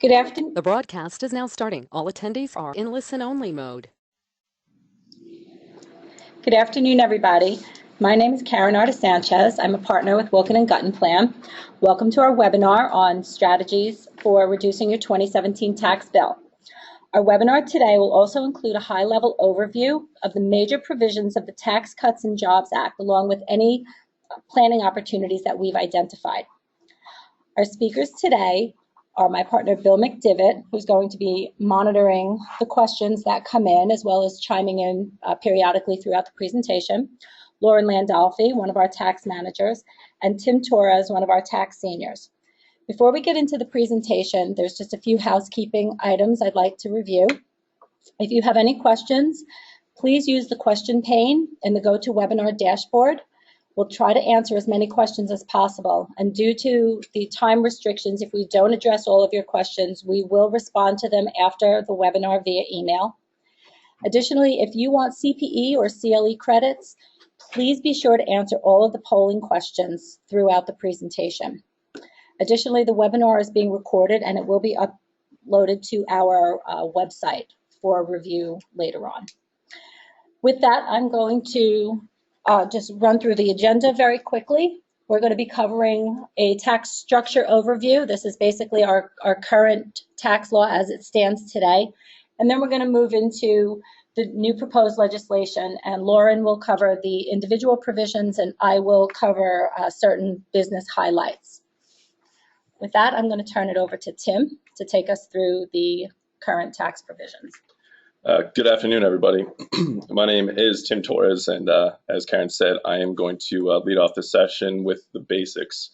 Good afternoon. The broadcast is now starting. All attendees are in listen-only mode. Good afternoon, everybody. My name is Karen Arta Sanchez. I'm a partner with Wilkin & Gutton Plan. Welcome to our webinar on strategies for reducing your 2017 tax bill. Our webinar today will also include a high-level overview of the major provisions of the Tax Cuts and Jobs Act, along with any planning opportunities that we've identified. Our speakers today are my partner Bill McDivitt, who's going to be monitoring the questions that come in, as well as chiming in periodically throughout the presentation, Lauren Landolfi, one of our tax managers, and Tim Torres, one of our tax seniors. Before we get into the presentation, there's just a few housekeeping items I'd like to review. If you have any questions, please use the question pane in the GoToWebinar dashboard. We'll try to answer as many questions as possible, and due to the time restrictions, if we don't address all of your questions, we will respond to them after the webinar via email. Additionally, if you want CPE or CLE credits, please be sure to answer all of the polling questions throughout the presentation. Additionally, the webinar is being recorded and it will be uploaded to our website for review later on. With that, I'm going to just run through the agenda very quickly. We're going to be covering a tax structure overview. This is basically our current tax law as it stands today. And then we're going to move into the new proposed legislation, and Lauren will cover the individual provisions and I will cover certain business highlights. With that, I'm going to turn it over to Tim to take us through the current tax provisions. Good afternoon, everybody. My name is Tim Torres, and as Karen said, I am going to lead off the session with the basics.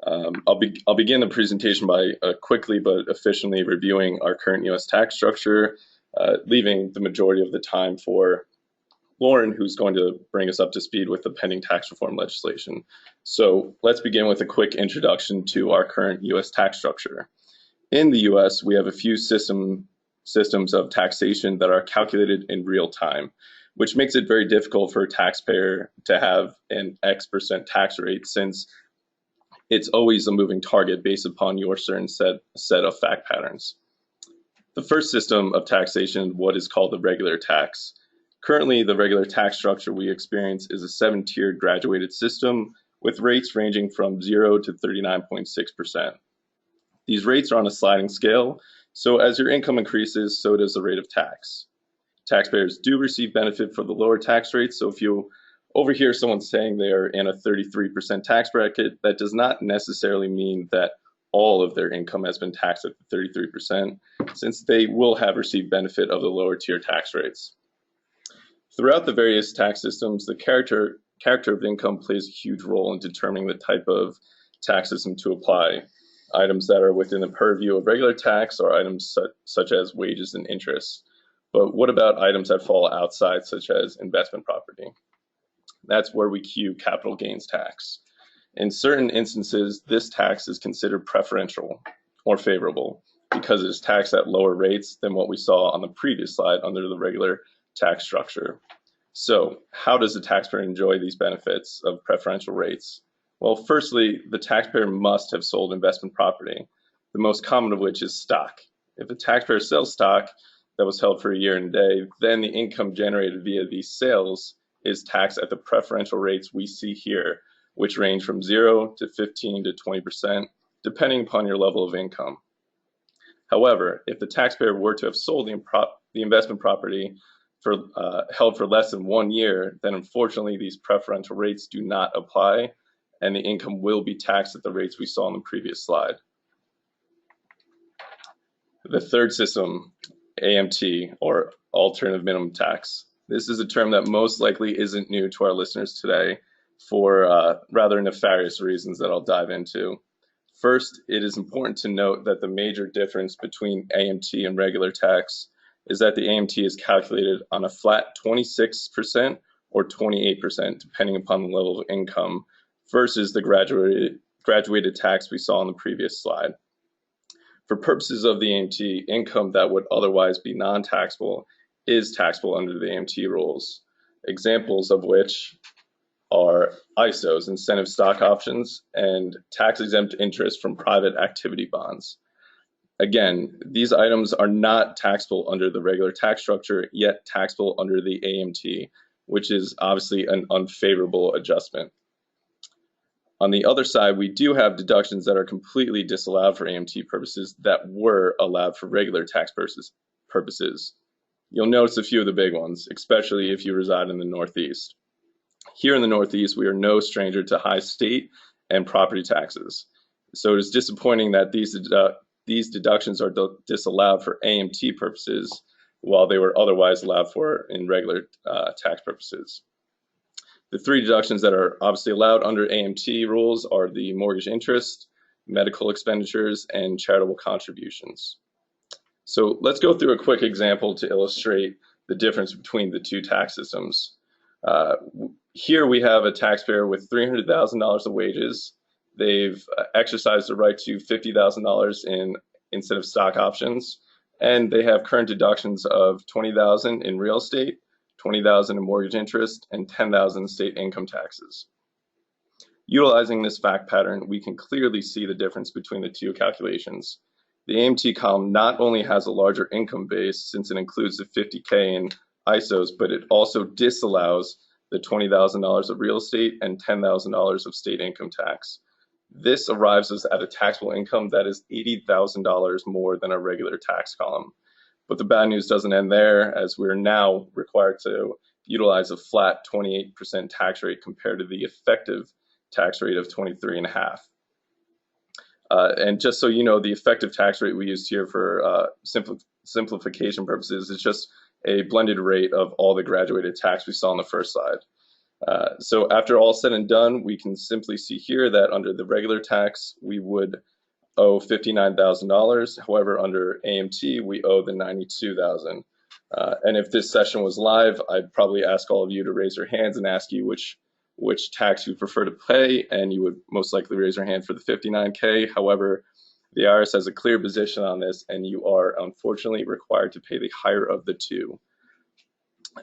I'll begin the presentation by quickly but efficiently reviewing our current U.S. tax structure, leaving the majority of the time for Lauren, who's going to bring us up to speed with the pending tax reform legislation. So let's begin with a quick introduction to our current U.S. tax structure. In the U.S., we have a few systems of taxation that are calculated in real time, which makes it very difficult for a taxpayer to have an X% tax rate, since it's always a moving target based upon your certain set of fact patterns. The first system of taxation is what is called the regular tax. Currently, the regular tax structure we experience is a 7-tiered graduated system with rates ranging from 0 to 39.6%. These rates are on a sliding scale, so as your income increases, so does the rate of tax. Taxpayers do receive benefit for the lower tax rates, so if you overhear someone saying they are in a 33% tax bracket, that does not necessarily mean that all of their income has been taxed at 33%, since they will have received benefit of the lower tier tax rates. Throughout the various tax systems, the character of income plays a huge role in determining the type of tax system to apply. Items that are within the purview of regular tax are items such as wages and interest. But what about items that fall outside, such as investment property? That's where we cue capital gains tax. In certain instances, this tax is considered preferential or favorable because it is taxed at lower rates than what we saw on the previous slide under the regular tax structure. So how does the taxpayer enjoy these benefits of preferential rates? Well, firstly, the taxpayer must have sold investment property, the most common of which is stock. If the taxpayer sells stock that was held for a year and a day, then the income generated via these sales is taxed at the preferential rates we see here, which range from 0 to 15 to 20%, depending upon your level of income. However, if the taxpayer were to have sold the investment property held for less than 1 year, then unfortunately these preferential rates do not apply, and the income will be taxed at the rates we saw on the previous slide. The third system, AMT, or alternative minimum tax. This is a term that most likely isn't new to our listeners today for rather nefarious reasons that I'll dive into. First, it is important to note that the major difference between AMT and regular tax is that the AMT is calculated on a flat 26% or 28%, depending upon the level of income, versus the graduated tax we saw on the previous slide. For purposes of the AMT, income that would otherwise be non-taxable is taxable under the AMT rules, examples of which are ISOs, incentive stock options, and tax-exempt interest from private activity bonds. Again, these items are not taxable under the regular tax structure, yet taxable under the AMT, which is obviously an unfavorable adjustment. On the other side, we do have deductions that are completely disallowed for AMT purposes that were allowed for regular tax purposes. You'll notice a few of the big ones, especially if you reside in the Northeast. Here in the Northeast, we are no stranger to high state and property taxes. So it is disappointing that these deductions are disallowed for AMT purposes while they were otherwise allowed for in regular tax purposes. The three deductions that are obviously allowed under AMT rules are the mortgage interest, medical expenditures, and charitable contributions. So let's go through a quick example to illustrate the difference between the two tax systems. Here we have a taxpayer with $300,000 of wages. They've exercised the right to $50,000 in incentive stock options, and they have current deductions of $20,000 in real estate, $20,000 in mortgage interest, and $10,000 in state income taxes. Utilizing this fact pattern, we can clearly see the difference between the two calculations. The AMT column not only has a larger income base since it includes the $50K in ISOs, but it also disallows the $20,000 of real estate and $10,000 of state income tax. This arrives us at a taxable income that is $80,000 more than a regular tax column. But the bad news doesn't end there, as we're now required to utilize a flat 28% tax rate compared to the effective tax rate of 23.5%. And just so you know, the effective tax rate we used here for simplification purposes is just a blended rate of all the graduated tax we saw on the first slide. So after all said and done, we can simply see here that under the regular tax, we would owe $59,000. However, under AMT, we owe the $92,000. And if this session was live, I'd probably ask all of you to raise your hands and ask you which tax you prefer to pay, and you would most likely raise your hand for the $59K. However, the IRS has a clear position on this, and you are unfortunately required to pay the higher of the two.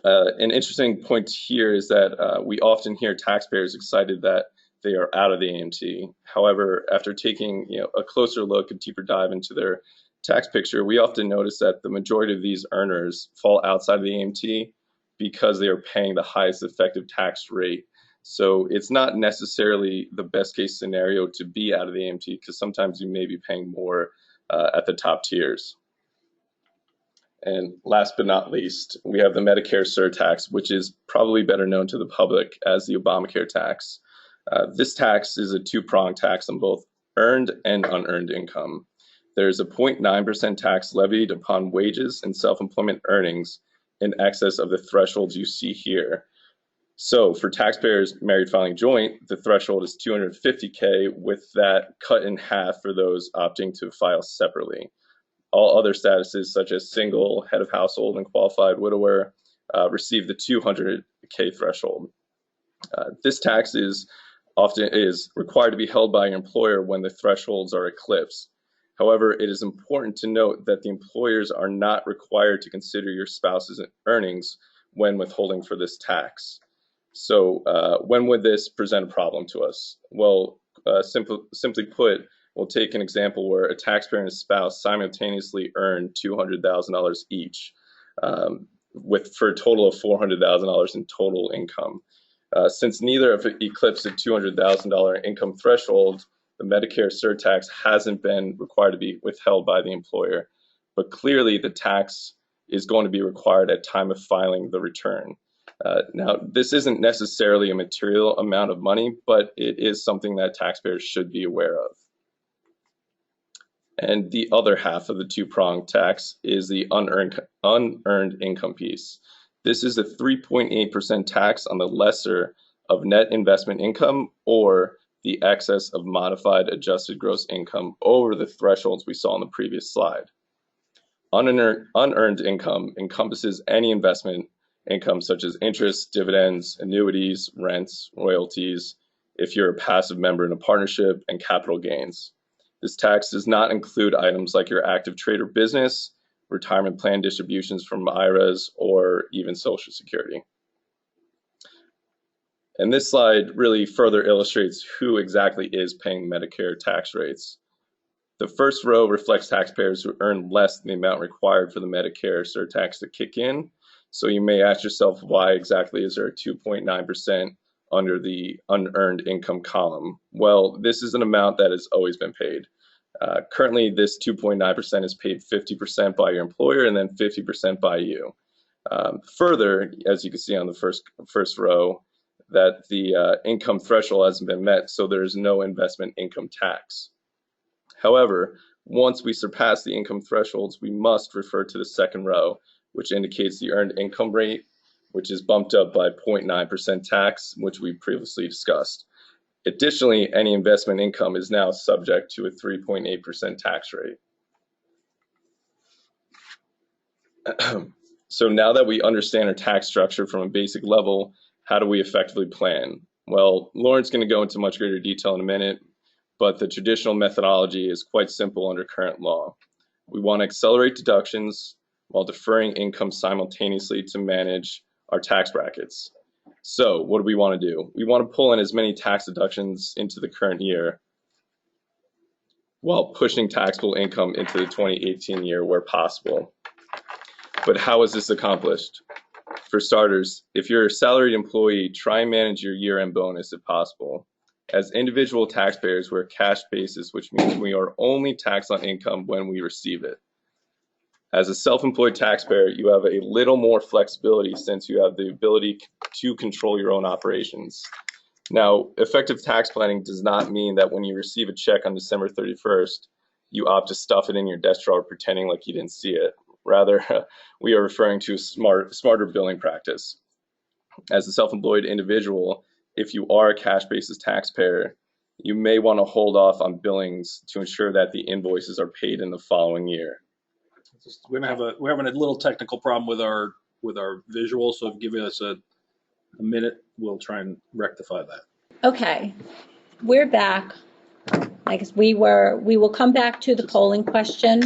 An interesting point here is that we often hear taxpayers excited that they are out of the AMT. However, after taking a closer look, a deeper dive into their tax picture, we often notice that the majority of these earners fall outside of the AMT because they are paying the highest effective tax rate. So it's not necessarily the best case scenario to be out of the AMT, because sometimes you may be paying more at the top tiers. And last but not least, we have the Medicare surtax, which is probably better known to the public as the Obamacare tax. This tax is a two-pronged tax on both earned and unearned income. There's a 0.9% tax levied upon wages and self-employment earnings in excess of the thresholds you see here. So for taxpayers married filing joint, the threshold is $250K, with that cut in half for those opting to file separately. All other statuses, such as single, head of household, and qualified widower, receive the $200K threshold. This tax is required to be held by your employer when the thresholds are eclipsed. However, it is important to note that the employers are not required to consider your spouse's earnings when withholding for this tax. So when would this present a problem to us? Well, simply put, we'll take an example where a taxpayer and a spouse simultaneously earn $200,000 each, for a total of $400,000 in total income. Since neither have eclipsed the $200,000 income threshold, the Medicare surtax hasn't been required to be withheld by the employer. But clearly, the tax is going to be required at time of filing the return. Now, this isn't necessarily a material amount of money, but it is something that taxpayers should be aware of. And the other half of the two-pronged tax is the unearned income piece. This is a 3.8% tax on the lesser of net investment income or the excess of modified adjusted gross income over the thresholds we saw on the previous slide. Unearned income encompasses any investment income such as interest, dividends, annuities, rents, royalties, if you're a passive member in a partnership, and capital gains. This tax does not include items like your active trade or business, retirement plan distributions from IRAs, or even Social Security. And this slide really further illustrates who exactly is paying Medicare tax rates. The first row reflects taxpayers who earn less than the amount required for the Medicare surtax to kick in. So you may ask yourself, why exactly is there a 2.9% under the unearned income column? Well, this is an amount that has always been paid. Currently, this 2.9% is paid 50% by your employer and then 50% by you. Further, as you can see on the first row, that the income threshold hasn't been met, so there is no investment income tax. However, once we surpass the income thresholds, we must refer to the second row, which indicates the earned income rate, which is bumped up by 0.9% tax, which we previously discussed. Additionally, any investment income is now subject to a 3.8% tax rate. So now that we understand our tax structure from a basic level, how do we effectively plan? Well, Lauren's going to go into much greater detail in a minute, but the traditional methodology is quite simple under current law. We want to accelerate deductions while deferring income simultaneously to manage our tax brackets. So what do we want to do? We want to pull in as many tax deductions into the current year while pushing taxable income into the 2018 year where possible. But how is this accomplished? For starters, if you're a salaried employee, try and manage your year-end bonus if possible. As individual taxpayers, we're cash basis, which means we are only taxed on income when we receive it. As a self-employed taxpayer, you have a little more flexibility since you have the ability to control your own operations. Now, effective tax planning does not mean that when you receive a check on December 31st, you opt to stuff it in your desk drawer pretending like you didn't see it. Rather, we are referring to a smarter billing practice. As a self-employed individual, if you are a cash basis taxpayer, you may want to hold off on billings to ensure that the invoices are paid in the following year. We're having a little technical problem with our visual, so give us a minute. We'll try and rectify that. Okay, we're back. I guess we will come back to the polling question.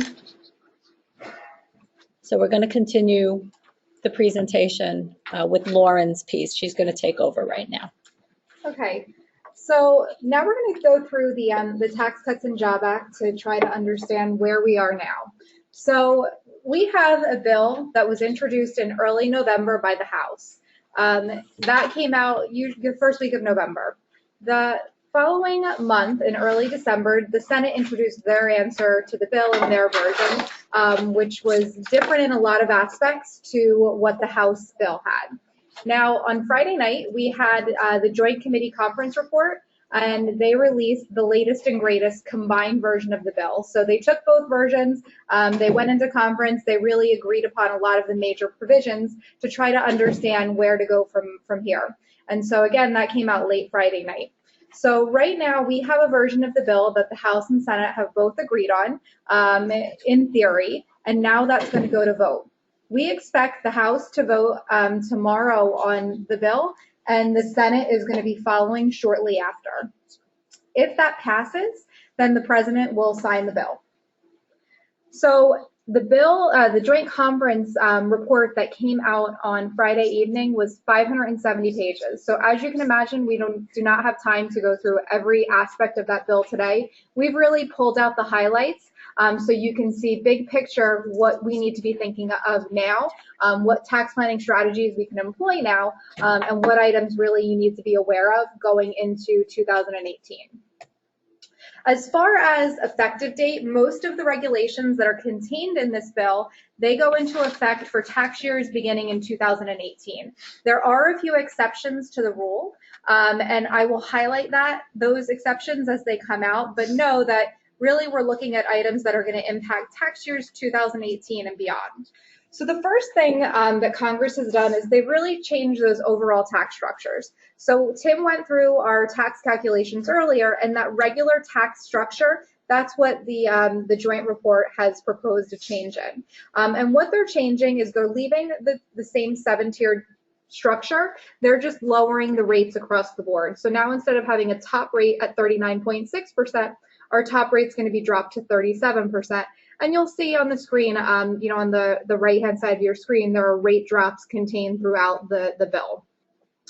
So we're going to continue the presentation with Lauren's piece. She's going to take over right now. Okay, so now we're going to go through the Tax Cuts and Job Act to try to understand where we are now. So we have a bill that was introduced in early November by the House. That came out the first week of November. The following month, in early December, the Senate introduced their answer to the bill in their version, which was different in a lot of aspects to what the House bill had. Now, on Friday night, we had the Joint Committee Conference report, and they released the latest and greatest combined version of the bill. So they took both versions, they went into conference, they really agreed upon a lot of the major provisions to try to understand where to go from here. And so again, that came out late Friday night. So right now we have a version of the bill that the House and Senate have both agreed on in theory, and now that's going to go to vote. We expect the House to vote tomorrow on the bill, and the Senate is going to be following shortly after. If that passes, then the President will sign the bill. So the bill, the joint conference report that came out on Friday evening was 570 pages. So as you can imagine, we do not have time to go through every aspect of that bill today. We've really pulled out the highlights so you can see big picture what we need to be thinking of now, what tax planning strategies we can employ now, and what items really you need to be aware of going into 2018. As far as effective date, most of the regulations that are contained in this bill, they go into effect for tax years beginning in 2018. There are a few exceptions to the rule, and I will highlight those exceptions as they come out, but know that really we're looking at items that are going to impact tax years 2018 and beyond. So the first thing that Congress has done is they've really changed those overall tax structures. So Tim went through our tax calculations earlier, and that regular tax structure, that's what the joint report has proposed to change in. And what they're changing is they're leaving the same 7-tiered structure, they're just lowering the rates across the board. So now instead of having a top rate at 39.6%, our top rate's going to be dropped to 37%. And you'll see on the screen, on the right-hand side of your screen, there are rate drops contained throughout the bill.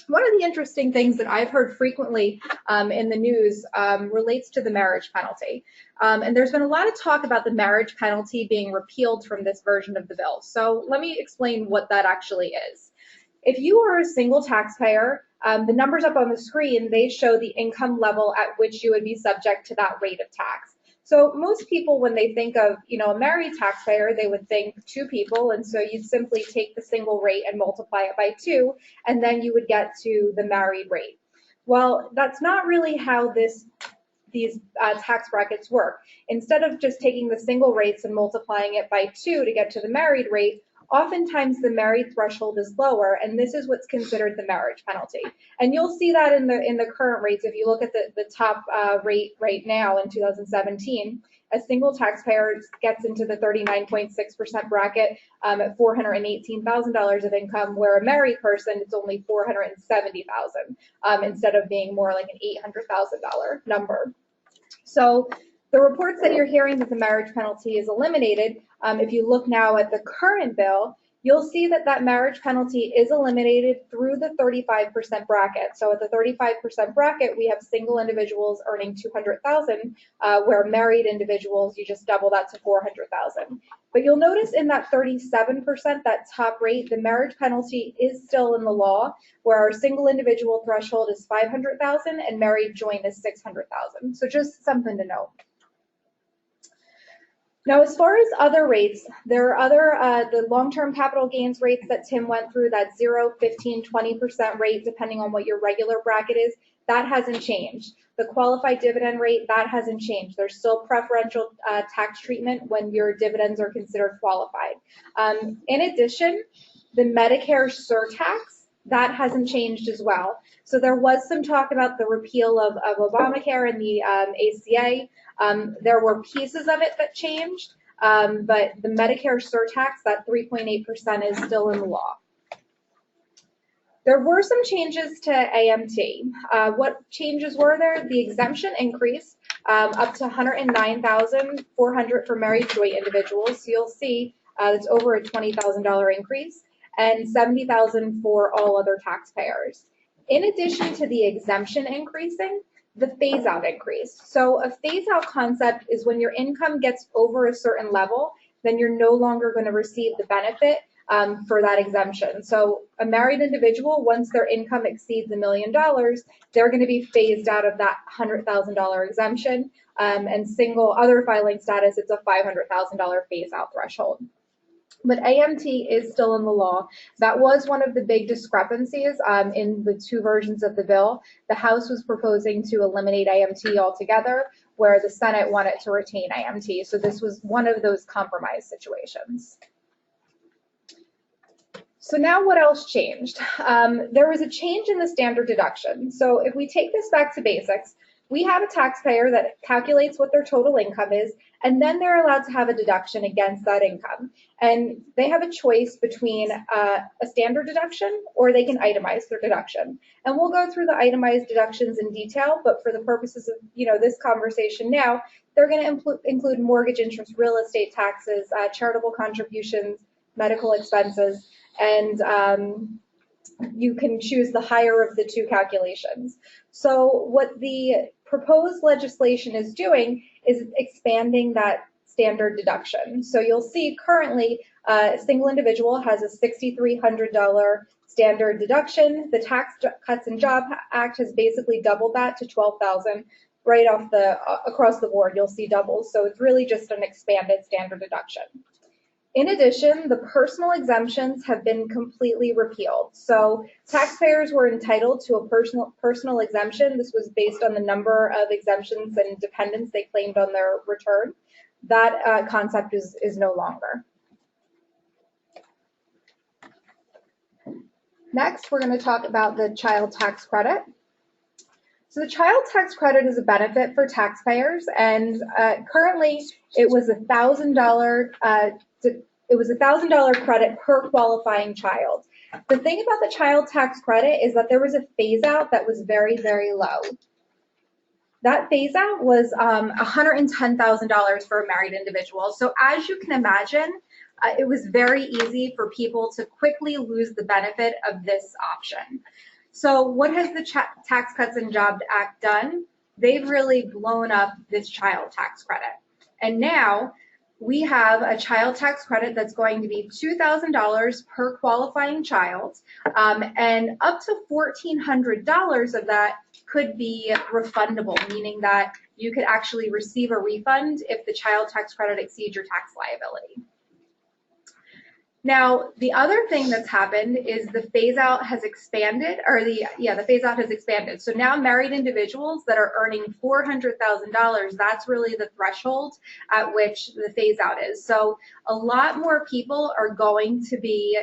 One of the interesting things that I've heard frequently in the news relates to the marriage penalty. And there's been a lot of talk about the marriage penalty being repealed from this version of the bill. So let me explain what that actually is. If you are a single taxpayer, the numbers up on the screen, they show the income level at which you would be subject to that rate of tax. So most people, when they think of, a married taxpayer, they would think 2 people, and so you'd simply take the single rate and multiply it by 2, and then you would get to the married rate. Well, that's not really how these tax brackets work. Instead of just taking the single rates and multiplying it by 2 to get to the married rate, oftentimes the married threshold is lower, and this is what's considered the marriage penalty. And you'll see that in the current rates. If you look at the top rate right now in 2017, a single taxpayer gets into the 39.6% bracket at $418,000 of income, where a married person, it's only $470,000 instead of being more like an $800,000 number. So the reports that you're hearing that the marriage penalty is eliminated, if you look now at the current bill, you'll see that that marriage penalty is eliminated through the 35% bracket. So at the 35% bracket, we have single individuals earning $200,000, where married individuals, you just double that to $400,000. But you'll notice in that 37%, that top rate, the marriage penalty is still in the law, where our single individual threshold is $500,000 and married joint is $600,000. So just something to note. Now, as far as other rates, there are other, the long-term capital gains rates that Tim went through, that 0, 15, 20% rate, depending on what your regular bracket is, that hasn't changed. The qualified dividend rate, that hasn't changed. There's still preferential tax treatment when your dividends are considered qualified. In addition, the Medicare surtax, that hasn't changed as well. So there was some talk about the repeal of Obamacare and the ACA. There were pieces of it that changed, but the Medicare surtax, that 3.8%, is still in the law. There were some changes to AMT. What changes were there? The exemption increase up to $109,400 for married joint individuals. So you'll see it's over a $20,000 increase, and $70,000 for all other taxpayers. In addition to the exemption increasing, the phase-out increase. So a phase-out concept is when your income gets over a certain level, then you're no longer going to receive the benefit for that exemption. So a married individual, once their income exceeds $1 million, they're going to be phased out of that $100,000 exemption. And single other filing status, it's a $500,000 phase-out threshold. But AMT is still in the law. That was one of the big discrepancies in the 2 versions of the bill. The House was proposing to eliminate AMT altogether, where the Senate wanted to retain AMT. So this was one of those compromise situations. So now what else changed? There was a change in the standard deduction. So if we take this back to basics, we have a taxpayer that calculates what their total income is, and then they're allowed to have a deduction against that income. And they have a choice between a standard deduction, or they can itemize their deduction. And we'll go through the itemized deductions in detail, but for the purposes of this conversation now, they're going to include mortgage interest, real estate taxes, charitable contributions, medical expenses, and you can choose the higher of the 2 calculations. So what the proposed legislation is doing is expanding that standard deduction. So you'll see currently a single individual has a $6,300 standard deduction. The Tax Cuts and Jobs Act has basically doubled that to $12,000. Right off across the board, you'll see doubles. So it's really just an expanded standard deduction. In addition, the personal exemptions have been completely repealed. So taxpayers were entitled to a personal exemption. This was based on the number of exemptions and dependents they claimed on their return. That concept is no longer. Next, we're going to talk about the child tax credit. So the child tax credit is a benefit for taxpayers, and currently it was $1,000 credit per qualifying child. The thing about the child tax credit is that there was a phase out that was very, very low. That phase out was $110,000 for a married individual. So as you can imagine, it was very easy for people to quickly lose the benefit of this option. So what has the Tax Cuts and Jobs Act done? They've really blown up this child tax credit. And now we have a child tax credit that's going to be $2,000 per qualifying child, and up to $1,400 of that could be refundable, meaning that you could actually receive a refund if the child tax credit exceeds your tax liability. Now, the other thing that's happened is the phase out has expanded, or the phase out has expanded. So now married individuals that are earning $400,000, that's really the threshold at which the phase out is. So a lot more people are going to be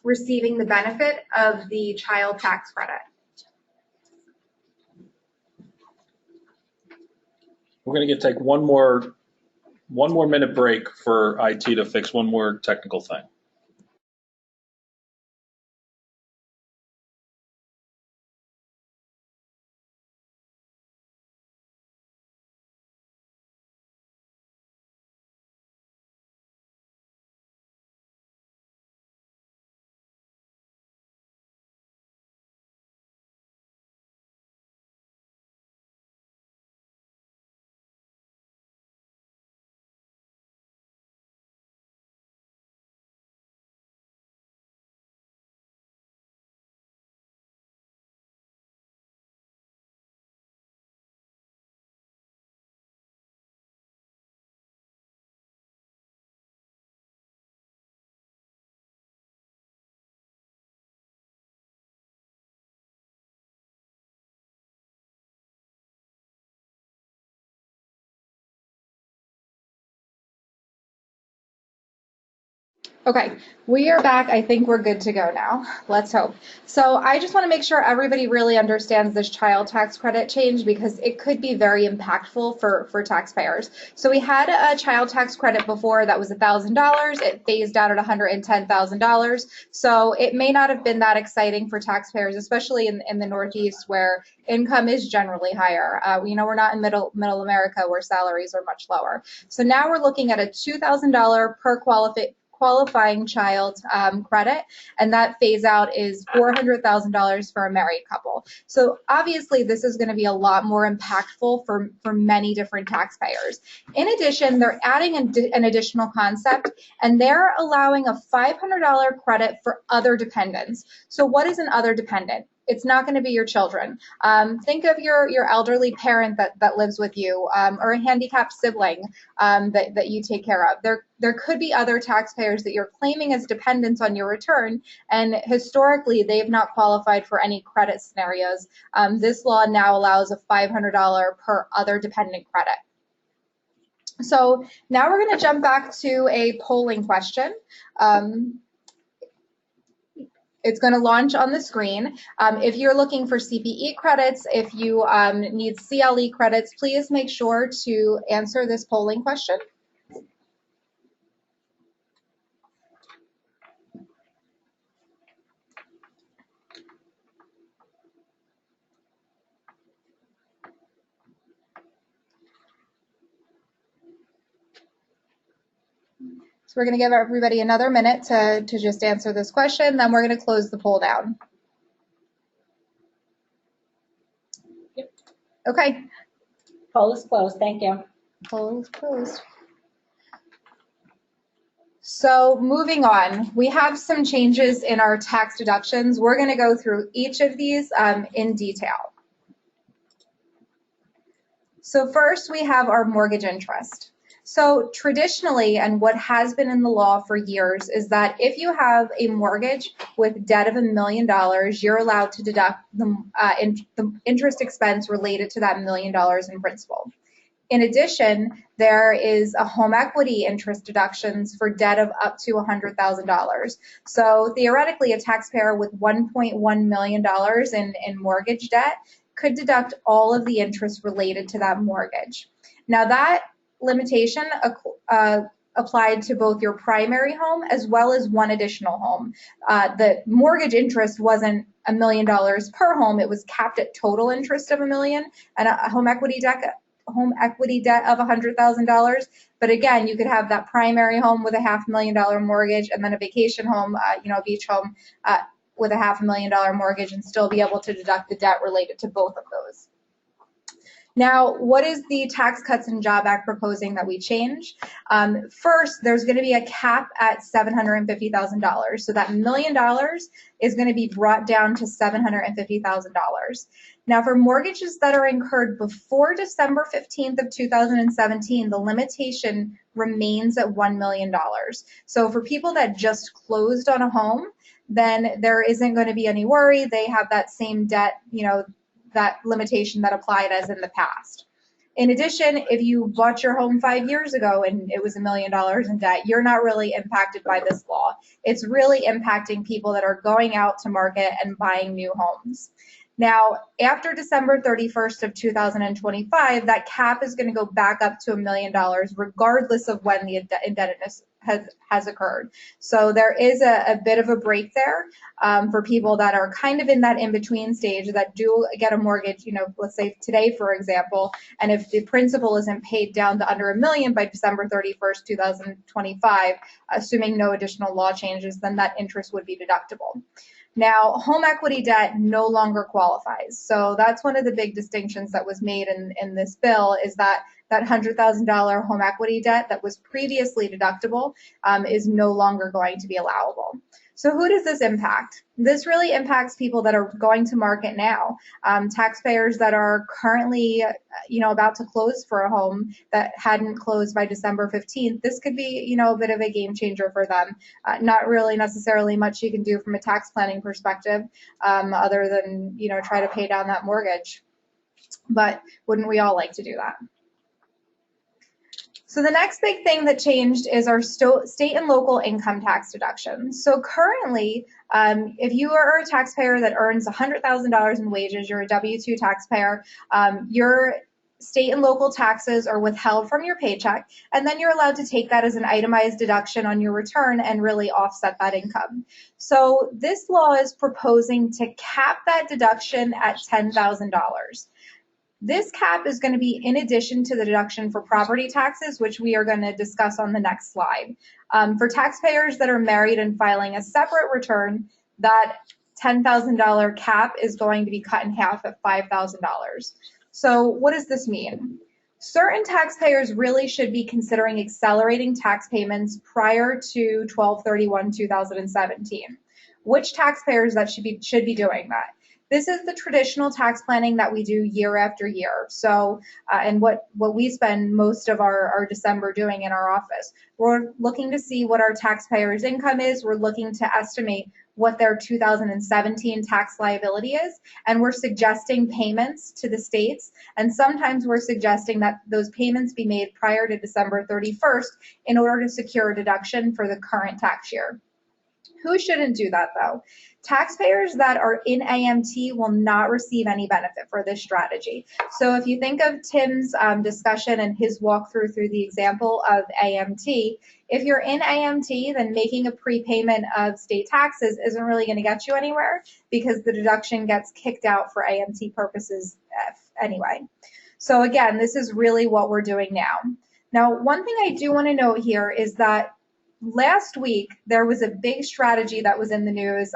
receiving the benefit of the child tax credit. We're going to take one more minute break for IT to fix one more technical thing. Okay, we are back. I think we're good to go now. Let's hope. So I just want to make sure everybody really understands this child tax credit change because it could be very impactful for taxpayers. So we had a child tax credit before that was $1,000. It phased out at $110,000. So it may not have been that exciting for taxpayers, especially in the Northeast where income is generally higher. We're not in middle America where salaries are much lower. So now we're looking at a $2,000 per qualifying child credit, and that phase out is $400,000 for a married couple. So obviously this is going to be a lot more impactful for many different taxpayers. In addition, they're adding an additional concept, and they're allowing a $500 credit for other dependents. So what is an other dependent? It's not going to be your children. Think of your elderly parent that lives with you, or a handicapped sibling that you take care of. There could be other taxpayers that you're claiming as dependents on your return, and historically they've not qualified for any credit scenarios. This law now allows a $500 per other dependent credit. So now we're going to jump back to a polling question. It's going to launch on the screen. If you're looking for CPE credits, if you need CLE credits, please make sure to answer this polling question. So we're going to give everybody another minute to just answer this question, then we're going to close the poll down. Yep. Okay. Poll is closed. Thank you. Poll is closed. So moving on, we have some changes in our tax deductions. We're going to go through each of these in detail. So first we have our mortgage interest. So traditionally, and what has been in the law for years, is that if you have a mortgage with debt of $1 million, you're allowed to deduct the interest expense related to that $1 million in principal. In addition, there is a home equity interest deductions for debt of up to $100,000. So theoretically, a taxpayer with $1.1 million in mortgage debt could deduct all of the interest related to that mortgage. Now that limitation applied to both your primary home as well as one additional home. The mortgage interest wasn't $1 million per home, it was capped at total interest of $1 million and a home equity debt of $100,000. But again, you could have that primary home with a $500,000 mortgage and then a vacation home, beach home, with a $500,000 mortgage and still be able to deduct the debt related to both of those. Now, what is the Tax Cuts and Job Act proposing that we change? First, there's going to be a cap at $750,000. So that $1 million is going to be brought down to $750,000. Now, for mortgages that are incurred before December 15th of 2017, the limitation remains at $1 million. So for people that just closed on a home, then there isn't going to be any worry. They have that same debt, that limitation that applied as in the past. In addition, if you bought your home 5 years ago and it was $1 million in debt, you're not really impacted by this law. It's really impacting people that are going out to market and buying new homes. Now, after December 31st of 2025, that cap is going to go back up to $1 million regardless of when the indebtedness has occurred. So there is a bit of a break there for people that are kind of in that in-between stage that do get a mortgage, let's say today, for example, and if the principal isn't paid down to under $1 million by December 31st, 2025, assuming no additional law changes, then that interest would be deductible. Now, home equity debt no longer qualifies. So that's one of the big distinctions that was made in this bill, is that $100,000 home equity debt that was previously deductible is no longer going to be allowable. So who does this impact? This really impacts people that are going to market now, taxpayers that are currently, about to close for a home that hadn't closed by December 15th. This could be, a bit of a game changer for them. Not really necessarily much you can do from a tax planning perspective, other than, try to pay down that mortgage. But wouldn't we all like to do that? So the next big thing that changed is our state and local income tax deductions. So currently, if you are a taxpayer that earns $100,000 in wages, you're a W-2 taxpayer, your state and local taxes are withheld from your paycheck, and then you're allowed to take that as an itemized deduction on your return and really offset that income. So this law is proposing to cap that deduction at $10,000. This cap is going to be in addition to the deduction for property taxes, which we are going to discuss on the next slide. For taxpayers that are married and filing a separate return, that $10,000 cap is going to be cut in half at $5,000. So what does this mean? Certain taxpayers really should be considering accelerating tax payments prior to 12/31/2017. Which taxpayers that should be doing that? This is the traditional tax planning that we do year after year. So, and what we spend most of our December doing in our office. We're looking to see what our taxpayers' income is. We're looking to estimate what their 2017 tax liability is, and we're suggesting payments to the states. And sometimes we're suggesting that those payments be made prior to December 31st in order to secure a deduction for the current tax year. Who shouldn't do that though? Taxpayers that are in AMT will not receive any benefit for this strategy. So if you think of Tim's discussion and his walkthrough through the example of AMT, if you're in AMT, then making a prepayment of state taxes isn't really going to get you anywhere because the deduction gets kicked out for AMT purposes anyway. So again, this is really what we're doing now. Now, one thing I do want to note here is that last week, there was a big strategy that was in the news.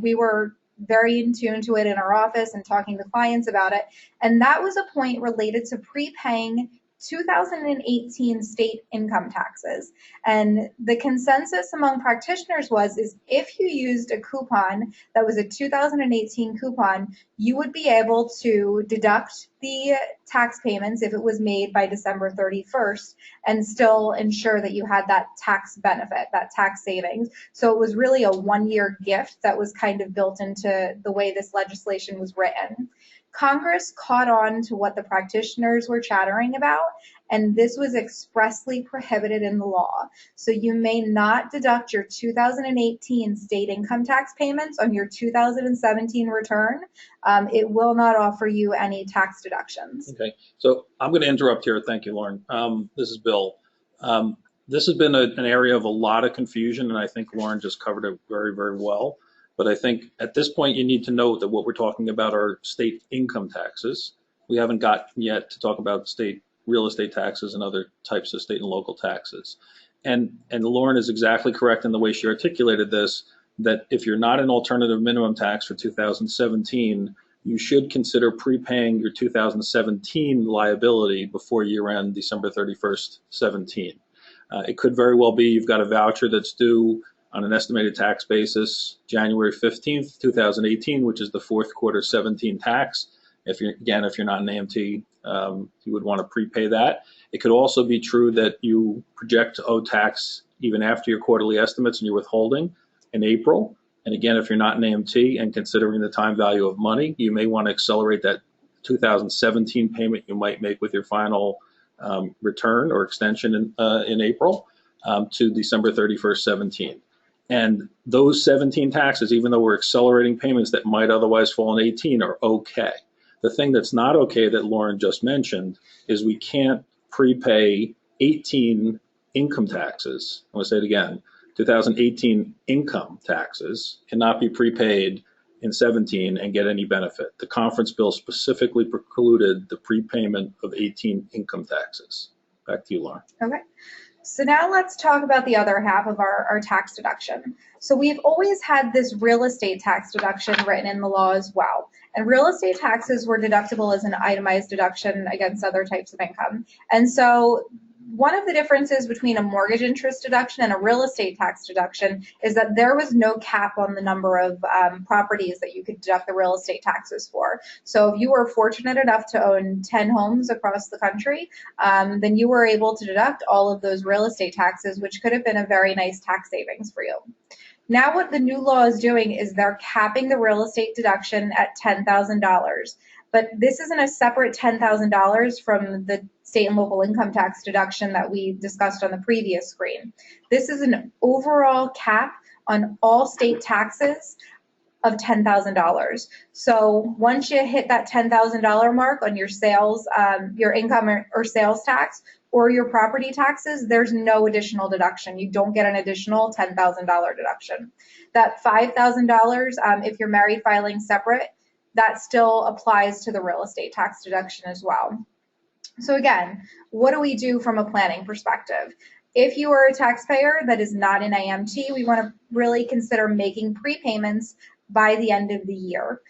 We were very in tune to it in our office and talking to clients about it. And that was a point related to prepaying 2018 state income taxes. And the consensus among practitioners is if you used a coupon that was a 2018 coupon, you would be able to deduct the tax payments if it was made by December 31st and still ensure that you had that tax benefit, that tax savings. So it was really a one-year gift that was kind of built into the way this legislation was written. Congress caught on to what the practitioners were chattering about, and this was expressly prohibited in the law. So you may not deduct your 2018 state income tax payments on your 2017 return. It will not offer you any tax deductions. Okay, so I'm going to interrupt here. Thank you, Lauren. This is Bill. This has been an area of a lot of confusion, and I think Lauren just covered it very, very well. But I think at this point, you need to note that what we're talking about are state income taxes. We haven't gotten yet to talk about state real estate taxes and other types of state and local taxes. And Lauren is exactly correct in the way she articulated this. that if you're not an alternative minimum tax for 2017, you should consider prepaying your 2017 liability before year-end, December 31st, 17. It could very well be you've got a voucher that's due on an estimated tax basis January 15th, 2018, which is the fourth quarter 17 tax. If you're not an AMT, you would want to prepay that. It could also be true that you project to owe tax even after your quarterly estimates and your withholding in April. And again, if you're not an AMT and considering the time value of money, you may want to accelerate that 2017 payment you might make with your final return or extension in April to December 31st, 17. And those 17 taxes, even though we're accelerating payments that might otherwise fall in 18, are okay. The thing that's not okay that Lauren just mentioned is we can't prepay 18 income taxes. I'm going to say it again. 2018 income taxes cannot be prepaid in 17 and get any benefit. The conference bill specifically precluded the prepayment of 18 income taxes. Back to you, Lauren. Okay. So now let's talk about the other half of our tax deduction. So we've always had this real estate tax deduction written in the law as well. And real estate taxes were deductible as an itemized deduction against other types of income. And so one of the differences between a mortgage interest deduction and a real estate tax deduction is that there was no cap on the number of properties that you could deduct the real estate taxes for. So if you were fortunate enough to own 10 homes across the country, then you were able to deduct all of those real estate taxes, which could have been a very nice tax savings for you. Now what the new law is doing is they're capping the real estate deduction at $10,000. But this isn't a separate $10,000 from the state and local income tax deduction that we discussed on the previous screen. This is an overall cap on all state taxes of $10,000. So once you hit that $10,000 mark on your sales, your income or sales tax, or your property taxes, there's no additional deduction. You don't get an additional $10,000 deduction. That $5,000, if you're married filing separate, that still applies to the real estate tax deduction as well. So again, what do we do from a planning perspective? If you are a taxpayer that is not an AMT, we want to really consider making prepayments by the end of the year.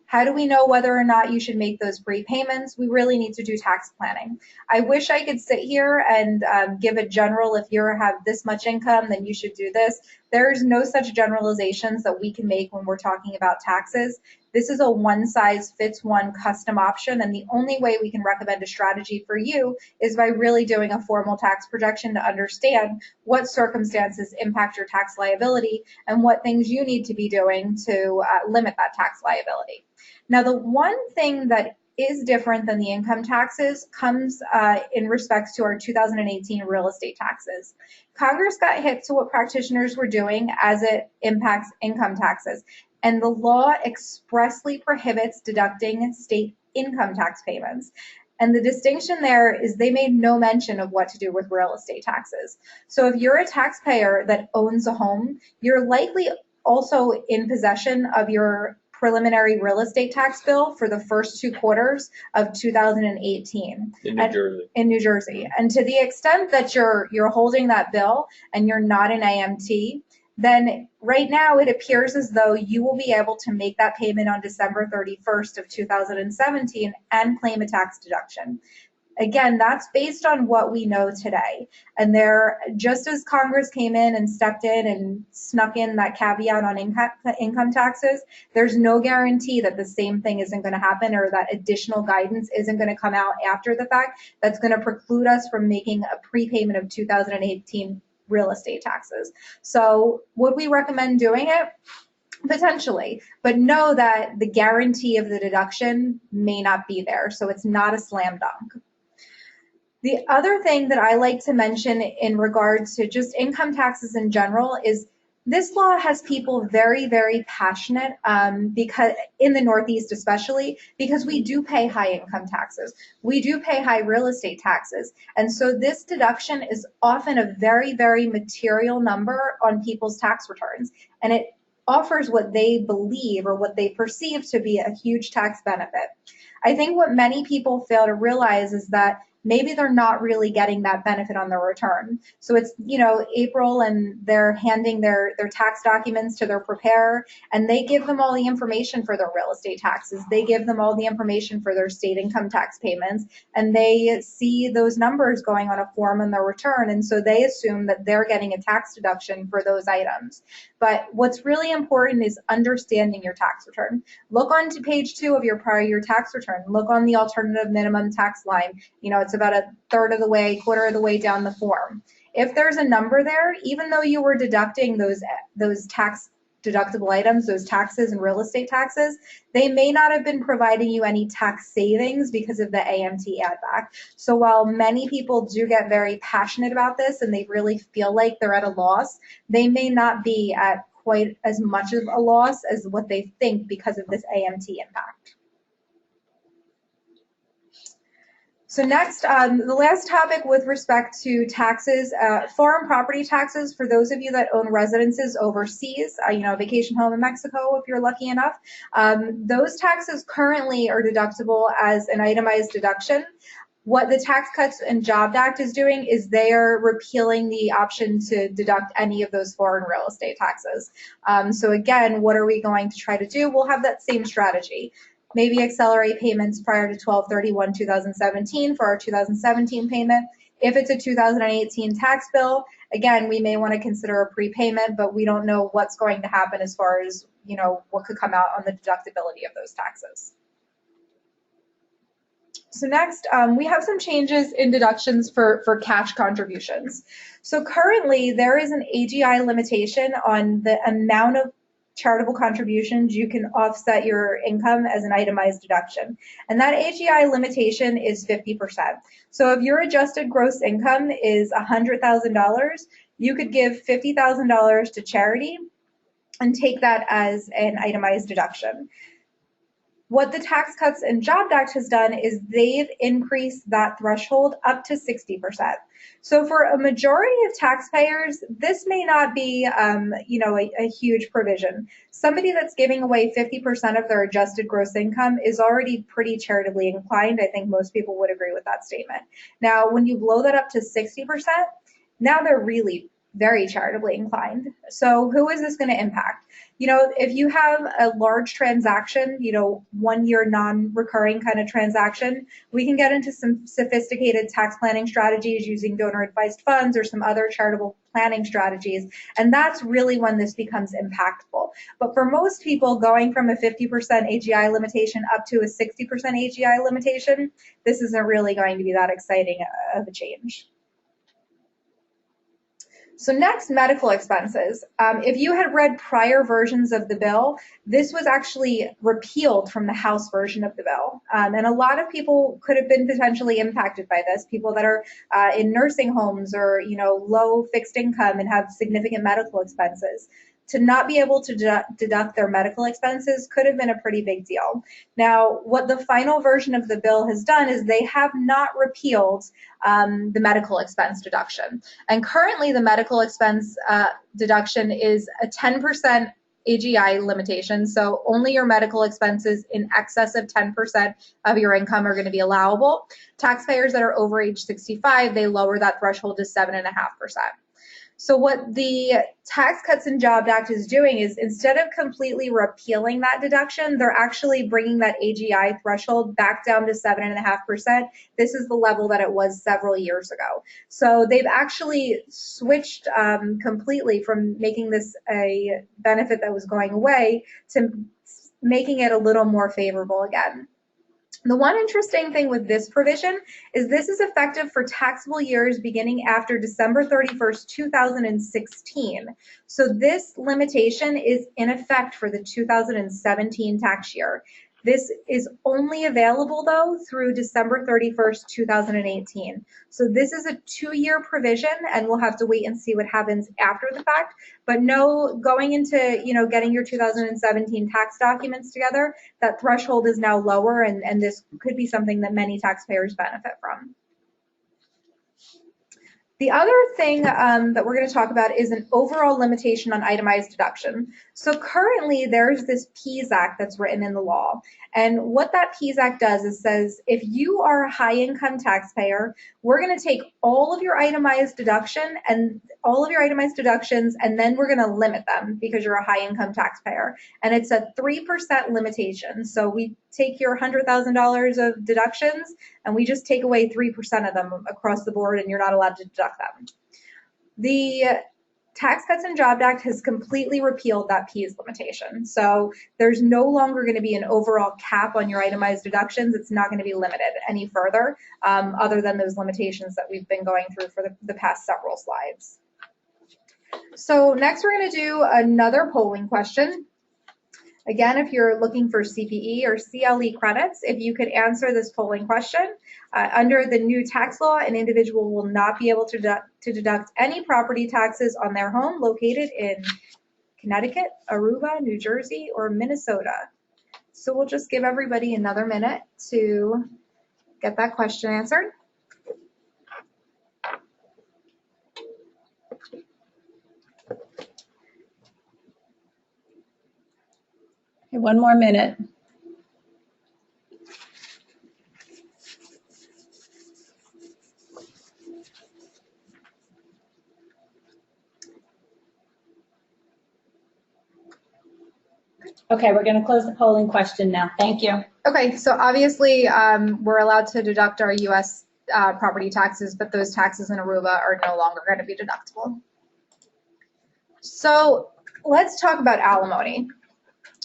How do we know whether or not you should make those prepayments? We really need to do tax planning. I wish I could sit here and give a general, if you have this much income, then you should do this. There's no such generalizations that we can make when we're talking about taxes. This is a one-size-fits-one custom option, and the only way we can recommend a strategy for you is by really doing a formal tax projection to understand what circumstances impact your tax liability and what things you need to be doing to limit that tax liability. Now, the one thing that is different than the income taxes comes in respects to our 2018 real estate taxes. Congress got hip to what practitioners were doing as it impacts income taxes, and the law expressly prohibits deducting state income tax payments. And the distinction there is they made no mention of what to do with real estate taxes. So if you're a taxpayer that owns a home, you're likely also in possession of your preliminary real estate tax bill for the first 2 quarters of 2018 in New Jersey. In New Jersey. And to the extent that you're holding that bill and you're not an AMT, then right now it appears as though you will be able to make that payment on December 31st of 2017 and claim a tax deduction. Again, that's based on what we know today. And just as Congress came in and stepped in and snuck in that caveat on income taxes, there's no guarantee that the same thing isn't going to happen or that additional guidance isn't going to come out after the fact that's going to preclude us from making a prepayment of 2018 real estate taxes. So would we recommend doing it? Potentially, but know that the guarantee of the deduction may not be there, so it's not a slam dunk. The other thing that I like to mention in regards to just income taxes in general is this law has people very, very passionate because in the Northeast especially, because we do pay high income taxes. We do pay high real estate taxes. And so this deduction is often a very, very material number on people's tax returns. And it offers what they believe or what they perceive to be a huge tax benefit. I think what many people fail to realize is that maybe they're not really getting that benefit on their return. So it's, April, and they're handing their tax documents to their preparer, and they give them all the information for their real estate taxes. They give them all the information for their state income tax payments, and they see those numbers going on a form in their return, and so they assume that they're getting a tax deduction for those items. But what's really important is understanding your tax return. Look on to page 2 of your prior year tax return. Look on the alternative minimum tax line. It's about a third of the way, quarter of the way down the form. If there's a number there, even though you were deducting those tax deductible items, those taxes and real estate taxes, they may not have been providing you any tax savings because of the AMT add back. So while many people do get very passionate about this and they really feel like they're at a loss, they may not be at quite as much of a loss as what they think because of this AMT impact. So next, the last topic with respect to taxes, foreign property taxes for those of you that own residences overseas, vacation home in Mexico if you're lucky enough. Those taxes currently are deductible as an itemized deduction. What the Tax Cuts and Jobs Act is doing is they are repealing the option to deduct any of those foreign real estate taxes. So again, what are we going to try to do? We'll have that same strategy. Maybe accelerate payments prior to 12/31/2017 for our 2017 payment. If it's a 2018 tax bill, again, we may want to consider a prepayment, but we don't know what's going to happen as far as, what could come out on the deductibility of those taxes. So next, we have some changes in deductions for cash contributions. So currently, there is an AGI limitation on the amount of charitable contributions you can offset your income as an itemized deduction. And that AGI limitation is 50%. So if your adjusted gross income is $100,000, you could give $50,000 to charity and take that as an itemized deduction. What the Tax Cuts and Jobs Act has done is they've increased that threshold up to 60%. So for a majority of taxpayers, this may not be, a huge provision. Somebody that's giving away 50% of their adjusted gross income is already pretty charitably inclined. I think most people would agree with that statement. Now, when you blow that up to 60%, now they're really very charitably inclined. So who is this going to impact? If you have a large transaction, 1 year non-recurring kind of transaction, we can get into some sophisticated tax planning strategies using donor advised funds or some other charitable planning strategies. And that's really when this becomes impactful. But for most people, going from a 50% AGI limitation up to a 60% AGI limitation, this isn't really going to be that exciting of a change. So next, medical expenses. If you had read prior versions of the bill, this was actually repealed from the House version of the bill. And a lot of people could have been potentially impacted by this, people that are in nursing homes or, low fixed income and have significant medical expenses. To not be able to deduct their medical expenses could have been a pretty big deal. Now, what the final version of the bill has done is they have not repealed the medical expense deduction. And currently, the medical expense deduction is a 10% AGI limitation. So only your medical expenses in excess of 10% of your income are going to be allowable. Taxpayers that are over age 65, they lower that threshold to 7.5%. So what the Tax Cuts and Jobs Act is doing is instead of completely repealing that deduction, they're actually bringing that AGI threshold back down to 7.5%. This is the level that it was several years ago. So they've actually switched completely from making this a benefit that was going away to making it a little more favorable again. The one interesting thing with this provision is this is effective for taxable years beginning after December 31st, 2016. So this limitation is in effect for the 2017 tax year. This is only available, though, through December 31st, 2018. So this is a 2-year provision, and we'll have to wait and see what happens after the fact. But no, going into, getting your 2017 tax documents together, that threshold is now lower, and this could be something that many taxpayers benefit from. The other thing that we're going to talk about is an overall limitation on itemized deduction. So currently there's this PEAS Act that's written in the law. And what that PEAS Act does is says, if you are a high income taxpayer, we're going to take all of your itemized deduction and all of your itemized deductions, and then we're going to limit them because you're a high income taxpayer. And it's a 3% limitation. So we take your $100,000 of deductions and we just take away 3% of them across the board, and you're not allowed to deduct them. The Tax Cuts and Jobs Act has completely repealed that PEAS limitation. So there's no longer going to be an overall cap on your itemized deductions. It's not going to be limited any further, other than those limitations that we've been going through for the past several slides. So next we're going to do another polling question. Again, if you're looking for CPE or CLE credits, if you could answer this polling question, under the new tax law, an individual will not be able to deduct any property taxes on their home located in Connecticut, Aruba, New Jersey, or Minnesota. So we'll just give everybody another minute to get that question answered. Okay, one more minute. Okay, we're going to close the polling question now. Thank you. Okay, so obviously we're allowed to deduct our U.S. Property taxes, but those taxes in Aruba are no longer going to be deductible. So let's talk about alimony.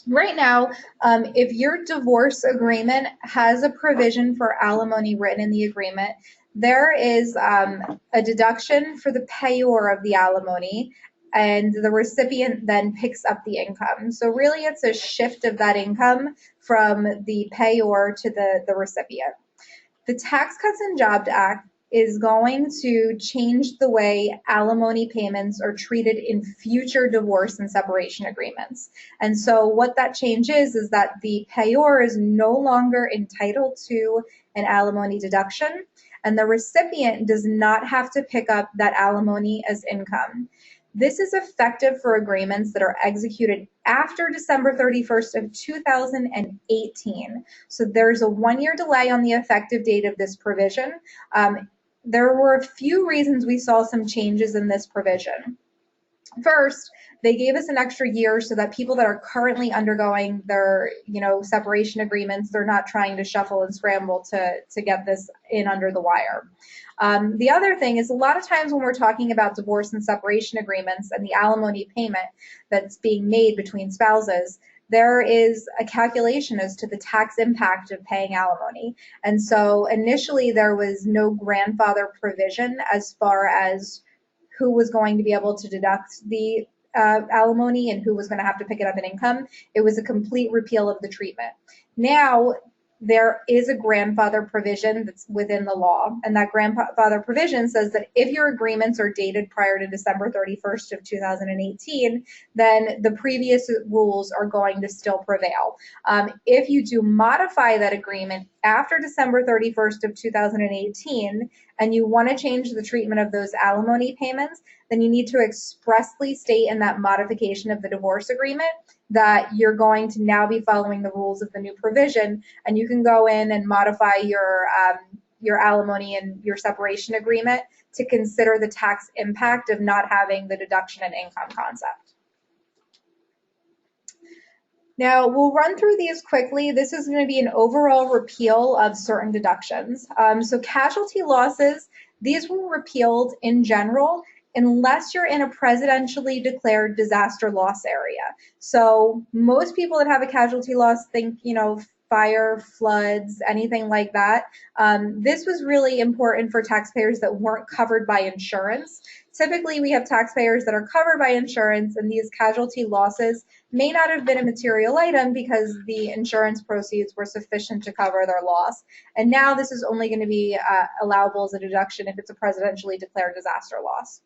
Right now, if your divorce agreement has a provision for alimony written in the agreement, there is a deduction for the payor of the alimony, and the recipient then picks up the income. So really it's a shift of that income from the payor to the recipient. The Tax Cuts and Jobs Act is going to change the way alimony payments are treated in future divorce and separation agreements. And so what that change is that the payor is no longer entitled to an alimony deduction, and the recipient does not have to pick up that alimony as income. This is effective for agreements that are executed after December 31st of 2018. So there's a 1-year delay on the effective date of this provision. There were a few reasons we saw some changes in this provision. First, they gave us an extra year so that people that are currently undergoing their, separation agreements, they're not trying to shuffle and scramble to get this in under the wire. The other thing is, a lot of times when we're talking about divorce and separation agreements and the alimony payment that's being made between spouses, there is a calculation as to the tax impact of paying alimony. And so initially there was no grandfather provision as far as who was going to be able to deduct the alimony and who was going to have to pick it up in income. It was a complete repeal of the treatment. Now, there is a grandfather provision that's within the law, and that grandfather provision says that if your agreements are dated prior to December 31st of 2018, then the previous rules are going to still prevail. If you do modify that agreement after December 31st of 2018, and you want to change the treatment of those alimony payments, then you need to expressly state in that modification of the divorce agreement that you're going to now be following the rules of the new provision, and you can go in and modify your alimony and your separation agreement to consider the tax impact of not having the deduction and income concept. Now, we'll run through these quickly. This is going to be an overall repeal of certain deductions. So casualty losses, these were repealed in general unless you're in a presidentially declared disaster loss area. So most people that have a casualty loss think, fire, floods, anything like that. This was really important for taxpayers that weren't covered by insurance. Typically, we have taxpayers that are covered by insurance, and these casualty losses may not have been a material item because the insurance proceeds were sufficient to cover their loss. And now this is only going to be allowable as a deduction if it's a presidentially declared disaster loss.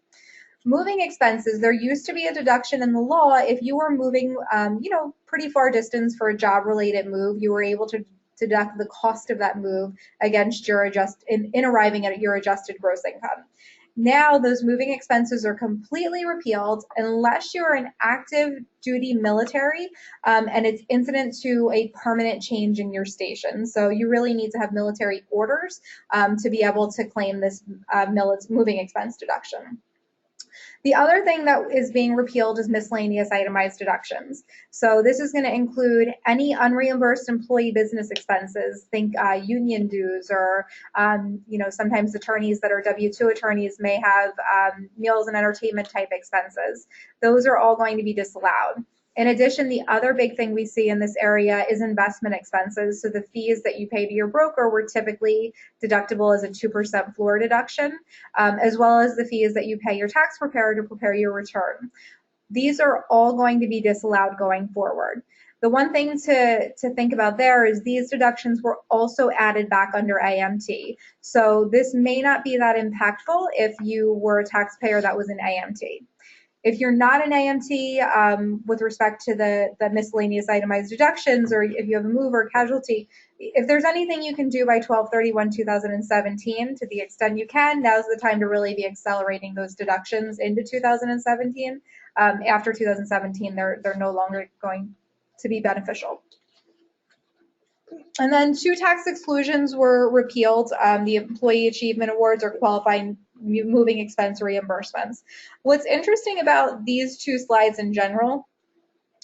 Moving expenses, there used to be a deduction in the law if you were moving, pretty far distance for a job-related move. You were able to deduct the cost of that move against your in arriving at your adjusted gross income. Now those moving expenses are completely repealed unless you're an active duty military and it's incident to a permanent change in your station. So you really need to have military orders to be able to claim this moving expense deduction. The other thing that is being repealed is miscellaneous itemized deductions. So this is going to include any unreimbursed employee business expenses. Think union dues, or sometimes attorneys that are W-2 attorneys may have meals and entertainment type expenses. Those are all going to be disallowed. In addition, the other big thing we see in this area is investment expenses. So the fees that you pay to your broker were typically deductible as a 2% floor deduction, as well as the fees that you pay your tax preparer to prepare your return. These are all going to be disallowed going forward. The one thing to think about there is these deductions were also added back under AMT. So this may not be that impactful if you were a taxpayer that was in AMT. If you're not an AMT with respect to the miscellaneous itemized deductions, or if you have a move or casualty, if there's anything you can do by 12/31/2017, to the extent you can, now's the time to really be accelerating those deductions into 2017. After 2017, they're no longer going to be beneficial. And then 2 tax exclusions were repealed, the Employee Achievement Awards or qualifying moving expense reimbursements. What's interesting about these 2 slides in general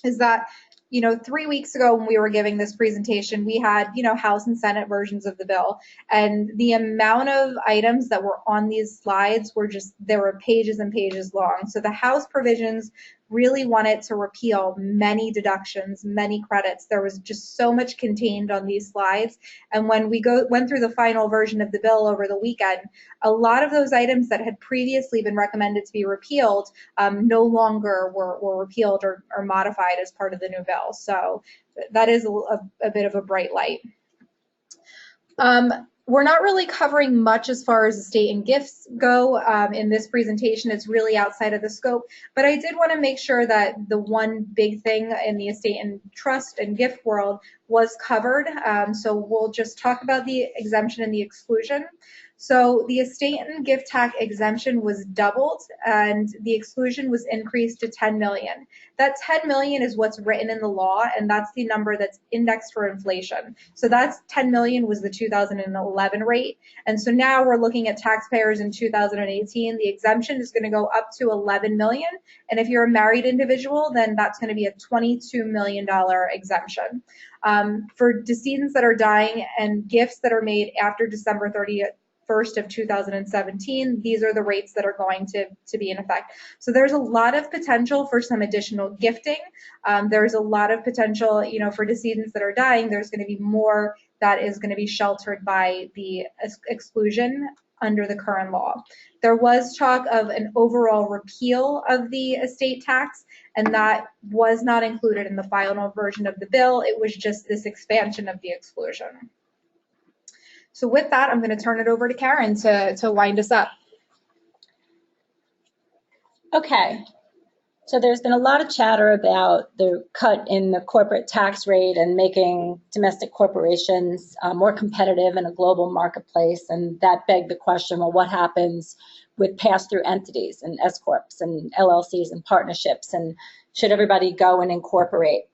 is that 3 weeks ago when we were giving this presentation, we had, House and Senate versions of the bill. And the amount of items that were on these slides there were pages and pages long. So the House provisions really wanted to repeal many deductions, many credits. There was just so much contained on these slides. And when we went through the final version of the bill over the weekend, a lot of those items that had previously been recommended to be repealed no longer were repealed or modified as part of the new bill. So that is a bit of a bright light. We're not really covering much as far as estate and gifts go in this presentation. It's really outside of the scope, but I did want to make sure that the one big thing in the estate and trust and gift world was covered. So we'll just talk about the exemption and the exclusion. So the estate and gift tax exemption was doubled and the exclusion was increased to 10 million. That 10 million is what's written in the law, and that's the number that's indexed for inflation. So that's 10 million was the 2011 rate. And so now we're looking at taxpayers in 2018. The exemption is going to go up to 11 million. And if you're a married individual, then that's going to be a $22 million exemption. For decedents that are dying and gifts that are made after December 31st of 2017, these are the rates that are going to be in effect. So there's a lot of potential for some additional gifting. There's a lot of potential, for decedents that are dying, there's going to be more that is going to be sheltered by the exclusion under the current law. There was talk of an overall repeal of the estate tax, and that was not included in the final version of the bill. It was just this expansion of the exclusion. So with that, I'm going to turn it over to Karen to wind us up. Okay, so there's been a lot of chatter about the cut in the corporate tax rate and making domestic corporations more competitive in a global marketplace, and that begged the question, well, what happens with pass-through entities and S-corps and LLCs and partnerships, and should everybody go and incorporate?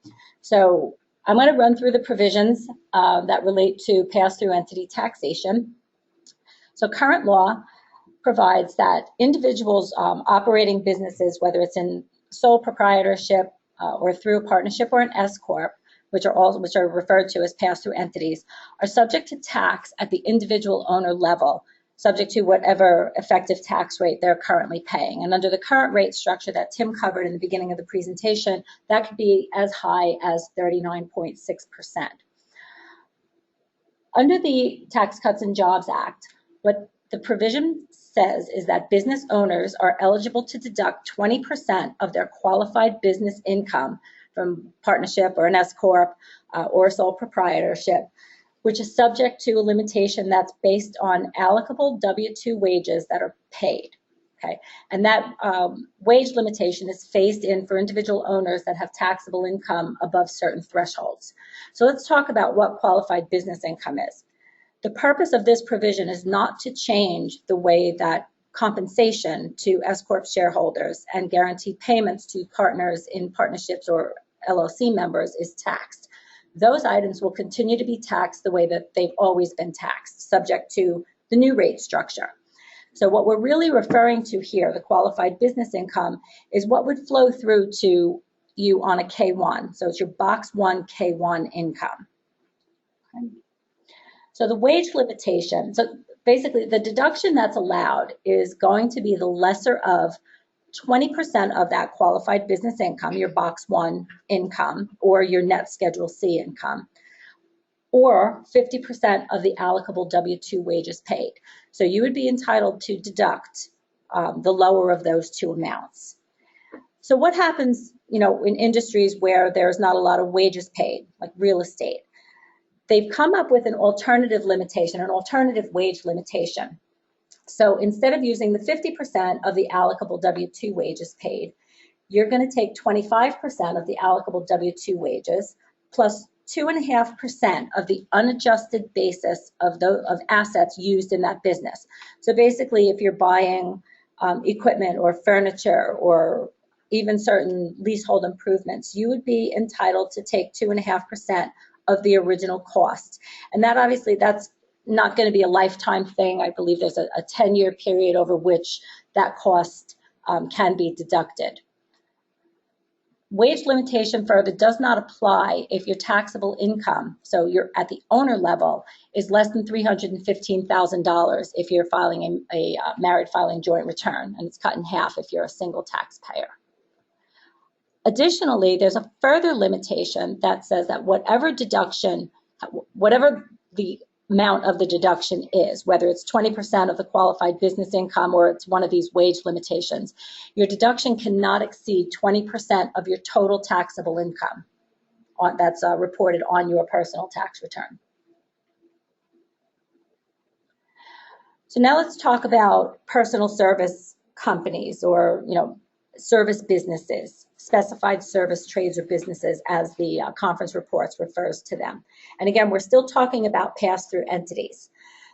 So I'm going to run through the provisions that relate to pass-through entity taxation. So current law provides that individuals operating businesses, whether it's in sole proprietorship or through a partnership or an S-corp, which are referred to as pass-through entities, are subject to tax at the individual owner level, subject to whatever effective tax rate they're currently paying. And under the current rate structure that Tim covered in the beginning of the presentation, that could be as high as 39.6%. Under the Tax Cuts and Jobs Act, what the provision says is that business owners are eligible to deduct 20% of their qualified business income from partnership or an S-corp or sole proprietorship, which is subject to a limitation that's based on allocable W-2 wages that are paid. Okay, and that wage limitation is phased in for individual owners that have taxable income above certain thresholds. So let's talk about what qualified business income is. The purpose of this provision is not to change the way that compensation to S Corp shareholders and guaranteed payments to partners in partnerships or LLC members is taxed. Those items will continue to be taxed the way that they've always been taxed, subject to the new rate structure. So what we're really referring to here, the qualified business income, is what would flow through to you on a K1. So it's your box 1 K1 income. Okay. So the wage limitation, so basically the deduction that's allowed is going to be the lesser of 20% of that qualified business income, your box 1 income, or your net Schedule C income, or 50% of the allocable W-2 wages paid. So you would be entitled to deduct the lower of those two amounts. So what happens, in industries where there's not a lot of wages paid, like real estate? They've come up with an alternative limitation, an alternative wage limitation. So instead of using the 50% of the allocable W-2 wages paid, you're going to take 25% of the allocable W-2 wages plus 2.5% of the unadjusted basis of assets used in that business. So basically, if you're buying equipment or furniture or even certain leasehold improvements, you would be entitled to take 2.5% of the original cost. And that obviously, that's not going to be a lifetime thing. I believe there's a 10-year period over which that cost can be deducted. Wage limitation further does not apply if your taxable income, so you're at the owner level, is less than $315,000 if you're filing a married filing joint return, and it's cut in half if you're a single taxpayer. Additionally, there's a further limitation that says that whatever the amount of the deduction is, whether it's 20% of the qualified business income or it's one of these wage limitations, your deduction cannot exceed 20% of your total taxable income that's reported on your personal tax return. So now let's talk about personal service companies or, service businesses, specified service trades or businesses as the conference reports refers to them. And again, we're still talking about pass-through entities.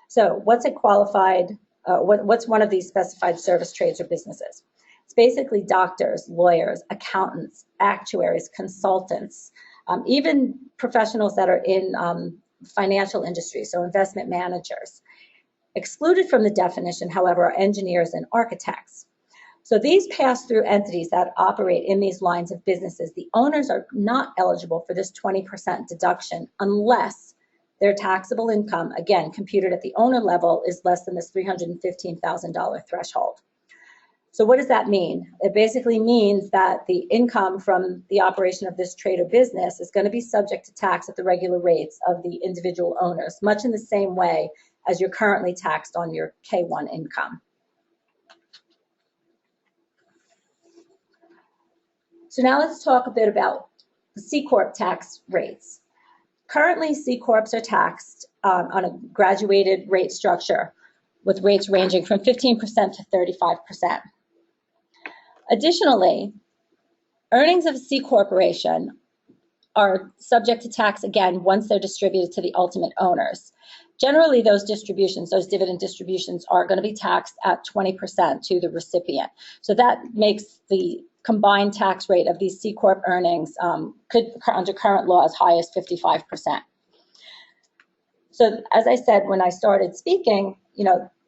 So what's a qualified, what's one of these specified service trades or businesses? It's basically doctors, lawyers, accountants, actuaries, consultants, even professionals that are in financial industry, so investment managers. Excluded from the definition, however, are engineers and architects. So these pass-through entities that operate in these lines of businesses, the owners are not eligible for this 20% deduction unless their taxable income, again, computed at the owner level, is less than this $315,000 threshold. So what does that mean? It basically means that the income from the operation of this trade or business is going to be subject to tax at the regular rates of the individual owners, much in the same way as you're currently taxed on your K1 income. So now let's talk a bit about the C Corp tax rates. Currently, C Corps are taxed on a graduated rate structure with rates ranging from 15% to 35%. Additionally, earnings of a C corporation are subject to tax again once they're distributed to the ultimate owners. Generally, those distributions, those dividend distributions, are going to be taxed at 20% to the recipient. So that makes the combined tax rate of these C Corp earnings could, under current law, as high as 55%. So as I said when I started speaking,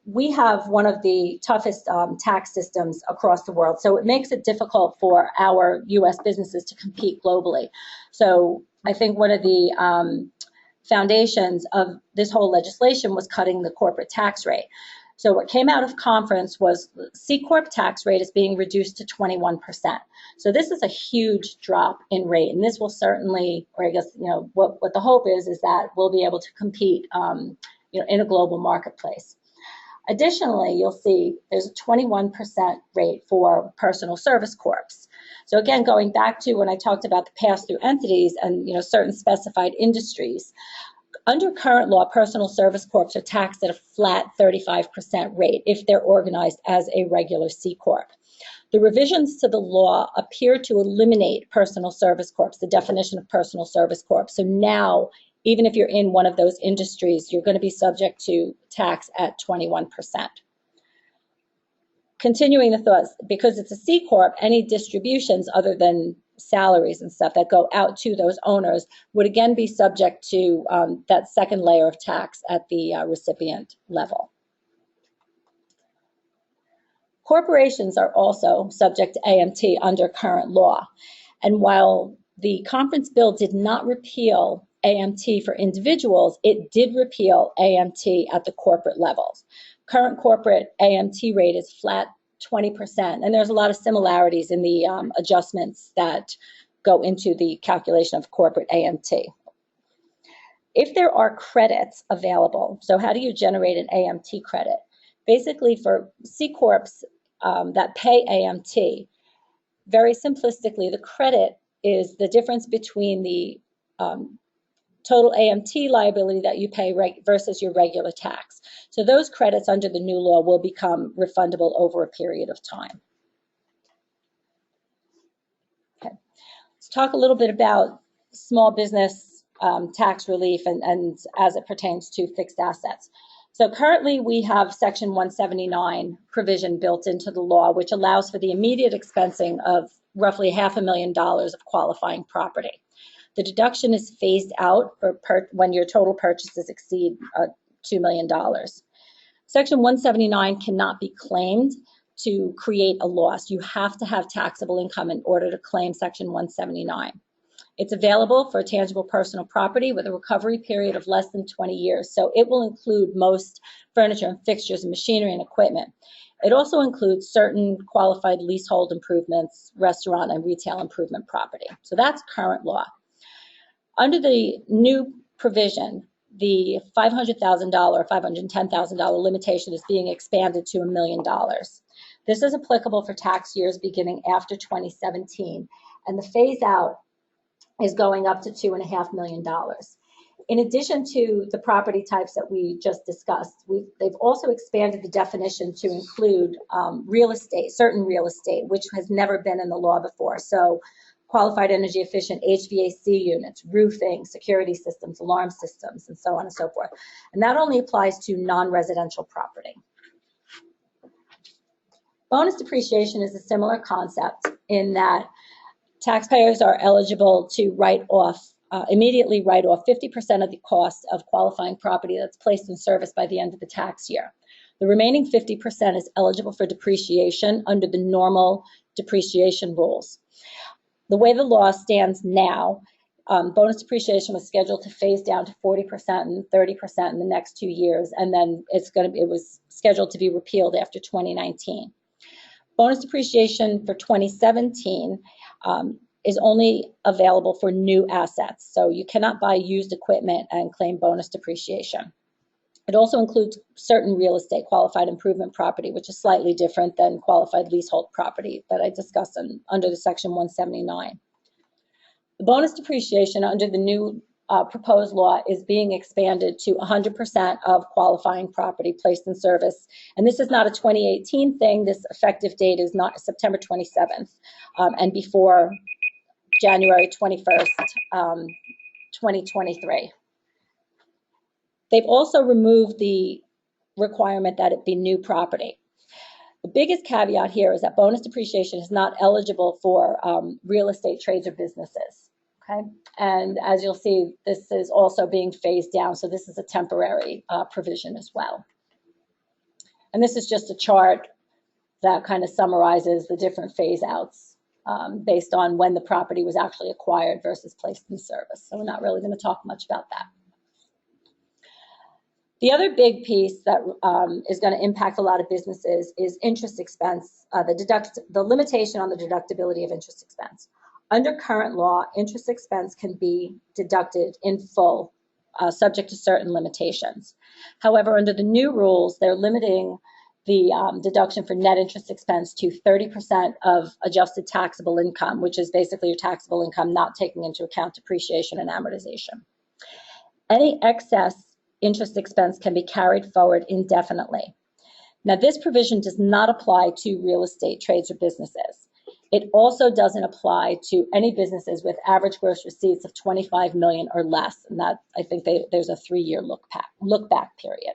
we have one of the toughest tax systems across the world. So it makes it difficult for our U.S. businesses to compete globally. So I think one of the foundations of this whole legislation was cutting the corporate tax rate. So what came out of conference was the C Corp tax rate is being reduced to 21%. So this is a huge drop in rate, and this will certainly, or I guess, what the hope is that we'll be able to compete, in a global marketplace. Additionally, you'll see there's a 21% rate for personal service corps. So again, going back to when I talked about the pass-through entities and certain specified industries, under current law, personal service corps are taxed at a flat 35% rate if they're organized as a regular C Corp. The revisions to the law appear to eliminate personal service corps, the definition of personal service corps. So now, even if you're in one of those industries, you're going to be subject to tax at 21%. continuing the thoughts, because it's a C Corp, any distributions other than salaries and stuff that go out to those owners would again be subject to that second layer of tax at the recipient level. Corporations are also subject to AMT under current law. And while the conference bill did not repeal AMT for individuals, it did repeal AMT at the corporate levels. Current corporate AMT rate is flat 20%, and there's a lot of similarities in the adjustments that go into the calculation of corporate AMT. If there are credits available, so how do you generate an AMT credit? Basically, for C Corps that pay AMT, very simplistically, the credit is the difference between the total AMT liability that you pay versus your regular tax. So those credits under the new law will become refundable over a period of time. Okay. Let's talk a little bit about small business tax relief and as it pertains to fixed assets. So currently we have Section 179 provision built into the law, which allows for the immediate expensing of roughly $500,000 of qualifying property. The deduction is phased out for when your total purchases exceed $2 million. Section 179 cannot be claimed to create a loss. You have to have taxable income in order to claim Section 179. It's available for tangible personal property with a recovery period of less than 20 years. So it will include most furniture and fixtures and machinery and equipment. It also includes certain qualified leasehold improvements, restaurant and retail improvement property. So that's current law. Under the new provision, the $500,000 or $510,000 limitation is being expanded to $1 million. This is applicable for tax years beginning after 2017, and the phase out is going up to $2.5 million. In addition to the property types that we just discussed, they've also expanded the definition to include real estate, certain real estate, which has never been in the law before. So qualified energy efficient HVAC units, roofing, security systems, alarm systems, and so on and so forth. And that only applies to non-residential property. Bonus depreciation is a similar concept in that taxpayers are eligible to immediately write off 50% of the cost of qualifying property that's placed in service by the end of the tax year. The remaining 50% is eligible for depreciation under the normal depreciation rules. The way the law stands now, bonus depreciation was scheduled to phase down to 40% and 30% in the next 2 years, and then it was scheduled to be repealed after 2019. Bonus depreciation for 2017 is only available for new assets, so you cannot buy used equipment and claim bonus depreciation. It also includes certain real estate qualified improvement property, which is slightly different than qualified leasehold property that I discussed under the Section 179. The bonus depreciation under the new proposed law is being expanded to 100% of qualifying property placed in service. And this is not a 2018 thing. This effective date is not September 27th and before January 21st, 2023. They've also removed the requirement that it be new property. The biggest caveat here is that bonus depreciation is not eligible for real estate trades or businesses, okay? And as you'll see, this is also being phased down, so this is a temporary provision as well. And this is just a chart that kind of summarizes the different phase outs based on when the property was actually acquired versus placed in service. So we're not really going to talk much about that. The other big piece that is going to impact a lot of businesses is interest expense, the limitation on the deductibility of interest expense. Under current law, interest expense can be deducted in full, subject to certain limitations. However, under the new rules, they're limiting the deduction for net interest expense to 30% of adjusted taxable income, which is basically your taxable income not taking into account depreciation and amortization. Any excess interest expense can be carried forward indefinitely. Now, this provision does not apply to real estate trades or businesses. It also doesn't apply to any businesses with average gross receipts of $25 million or less, and that I think there's a 3-year look back period.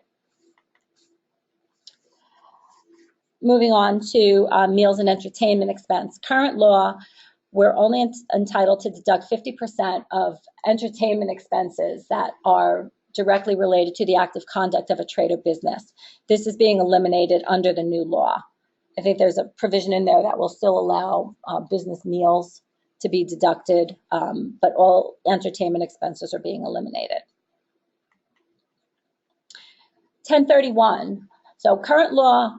moving on to meals and entertainment expense. Current law, we're only entitled to deduct 50% of entertainment expenses that are directly related to the active conduct of a trade or business. This is being eliminated under the new law. I think there's a provision in there that will still allow business meals to be deducted, but all entertainment expenses are being eliminated. 1031. So current law,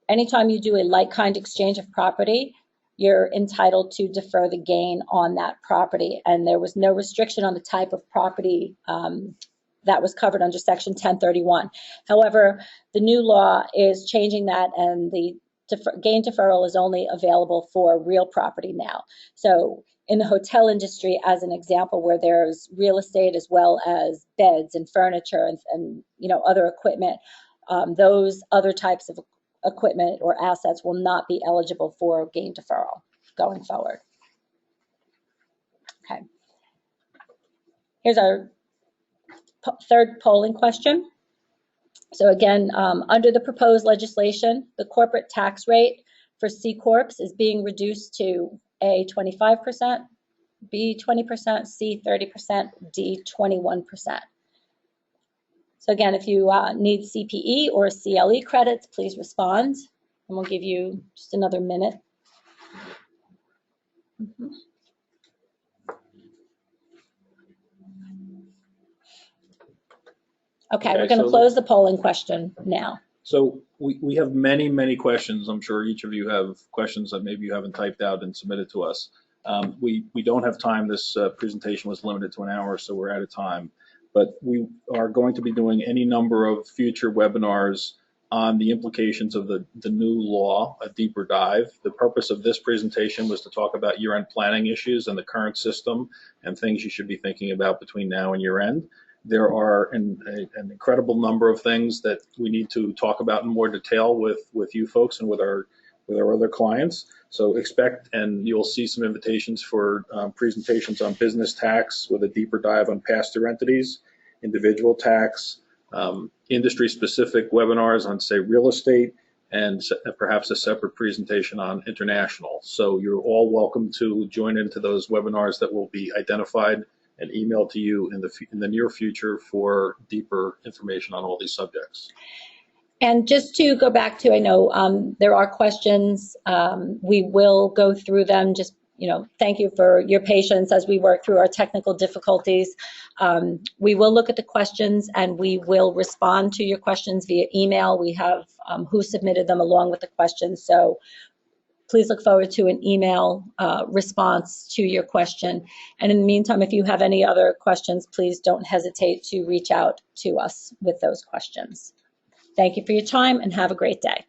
anytime you do a like-kind exchange of property, you're entitled to defer the gain on that property. And there was no restriction on the type of property that was covered under Section 1031. However, the new law is changing that, and the gain deferral is only available for real property now. So in the hotel industry, as an example, where there's real estate as well as beds and furniture and other equipment, those other types of equipment or assets will not be eligible for gain deferral going forward. Okay. Here's our third polling question. So again, under the proposed legislation, the corporate tax rate for C Corps is being reduced to A, 25%, B, 20%, C, 30%, D, 21%. So again, if you need CPE or CLE credits, please respond, and we'll give you just another minute. Okay, we're going to close the polling question now. So we have many, many questions. I'm sure each of you have questions that maybe you haven't typed out and submitted to us. We don't have time. This presentation was limited to an hour, so we're out of time. But we are going to be doing any number of future webinars on the implications of the new law, a deeper dive. The purpose of this presentation was to talk about year-end planning issues and the current system and things you should be thinking about between now and year-end. There are an incredible number of things that we need to talk about in more detail with you folks and with our other clients. So expect, and you'll see some invitations for presentations on business tax with a deeper dive on pass-through entities, individual tax, industry-specific webinars on, say, real estate, and perhaps a separate presentation on international. So you're all welcome to join into those webinars that will be identified and emailed to you in the near future for deeper information on all these subjects. And just to go back to, I know there are questions. We will go through them. Just, thank you for your patience as we work through our technical difficulties. We will look at the questions and we will respond to your questions via email. We have who submitted them along with the questions. So please look forward to an email response to your question. And in the meantime, if you have any other questions, please don't hesitate to reach out to us with those questions. Thank you for your time and have a great day.